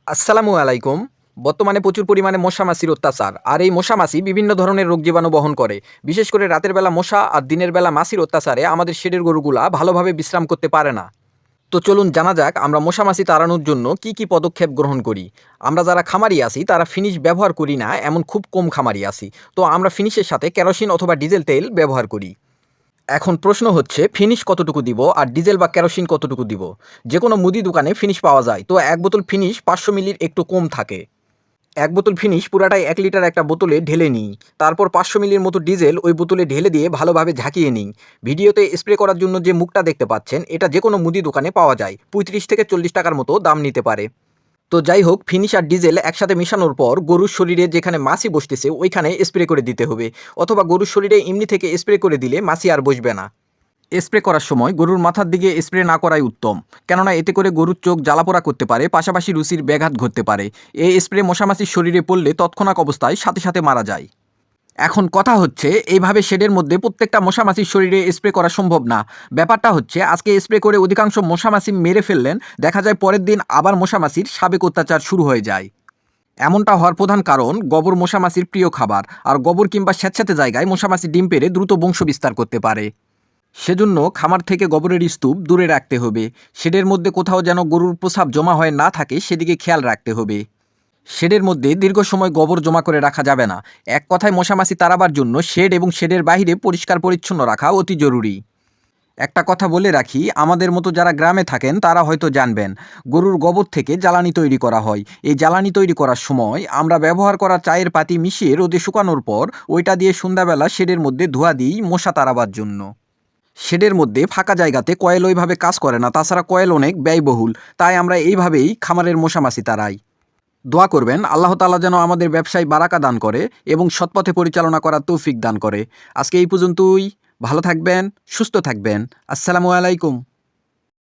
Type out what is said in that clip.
আসসালামু আলাইকুম। বর্তমানে প্রচুর পরিমাণে মশা মাছির অত্যাচার। আর এই মশা মাছি বিভিন্ন ধরনের রোগ জীবাণু বহন করে। বিশেষ করে রাতের বেলা মশা আর দিনের বেলা মাছির অত্যাচারে আমাদের শেডের গরুগুলা ভালোভাবে বিশ্রাম করতে পারে না। তো চলুন জানা যাক আমরা মশা মাছি তাড়ানোর জন্য কি পদক্ষেপ গ্রহণ করি। আমরা যারা খামারি আছি তারা ফিনিশ ব্যবহার করি না এমন খুব কম খামারি আছি। তো আমরা ফিনিশের সাথে কেরোসিন অথবা ডিজেল তেল ব্যবহার করি। এখন প্রশ্ন হচ্ছে ফিনিশ কতটুকু দিব আর ডিজেল বা কেরোসিন কতটুকু দিব। যেকোনো মুদি দোকানে ফিনিশ পাওয়া যায়। তো এক বোতল ফিনিশ 500 মিলির একটু কম থাকে। এক বোতল ফিনিশ পুরাটাই 1 লিটার একটা বোতলে ঢেলে নিই। তারপর 500 মিলির মতো ডিজেল ওই বোতলে ঢেলে দিয়ে ভালোভাবে ঝাঁকিয়ে নিই। ভিডিওতে স্প্রে করার জন্য যে মুখটা দেখতে পাচ্ছেন এটা যেকোনো মুদি দোকানে পাওয়া যায়। 35 থেকে 40 টাকার মতো দাম নিতে পারে। তো যাই হোক ফিনিশ আর ডিজেল একসাথে মেশানোর পর গরুর শরীরে যেখানে মাছি বসতেছে ওইখানে স্প্রে করে দিতে হবে। অথবা গরুর শরীরে এমনি থেকে স্প্রে করে দিলে মাছি আর বসবে না। স্প্রে করার সময় গরুর মাথার দিকে স্প্রে না করাই উত্তম। কেননা এতে করে গরুর চোখ জ্বালাপোড়া করতে পারে, পাশাপাশি রুচির ব্যাঘাত ঘটতে পারে। এই স্প্রে মশামাছির শরীরে পড়লে তৎক্ষণাৎ অবস্থায় সাথে সাথে মারা যায়। এখন কথা হচ্ছে এইভাবে শেডের মধ্যে প্রত্যেকটা মশামাছির শরীরে স্প্রে করা সম্ভব না। ব্যাপারটা হচ্ছে আজকে স্প্রে করে অধিকাংশ মশামাছি মেরে ফেললেন, দেখা যায় পরের দিন আবার মশামাছির সাবেক অত্যাচার শুরু হয়ে যায়। এমনটা হওয়ার প্রধান কারণ গোবর মশামাছির প্রিয় খাবার, আর গোবর কিংবা স্যাঁতস্যাঁতে জায়গায় মশামাছি ডিম পেড়ে দ্রুত বংশ বিস্তার করতে পারে। সেজন্য খামার থেকে গোবরের স্তূপ দূরে রাখতে হবে। শেডের মধ্যে কোথাও যেন গরুর প্রস্রাব জমা হয়ে না থাকে সেদিকে খেয়াল রাখতে হবে। শেডের মধ্যে দীর্ঘ সময় গোবর জমা করে রাখা যাবে না। এক কথায় মশামাছি তাড়াবার জন্য শেড এবং শেডের বাইরে পরিষ্কার পরিচ্ছন্ন রাখা অতি জরুরি। একটা কথা বলে রাখি, আমাদের মতো যারা গ্রামে থাকেন তারা হয়তো জানবেন গরুর গোবর থেকে জ্বালানি তৈরি করা হয়। এই জ্বালানি তৈরি করার সময় আমরা ব্যবহার করা চায়ের পাতি মিশিয়ে রোদে শুকানোর পর ওইটা দিয়ে সন্ধ্যাবেলা শেডের মধ্যে ধোয়া দিই মশা তাড়াবার জন্য। শেডের মধ্যে ফাঁকা জায়গাতে কয়েল ওইভাবে কাজ করে না, তাছাড়া কয়েল অনেক ব্যয়বহুল। তাই আমরা এইভাবেই খামারের মশামাছি তাড়াই। দোয়া করবেন আল্লাহ তাআলা যেন আমাদের ব্যবসায় বারাকা দান করে এবং সৎপথে পরিচালনা করার তৌফিক দান করে। আজকে এই পর্যন্তই। ভালো থাকবেন, সুস্থ থাকবেন। আসসালামু আলাইকুম।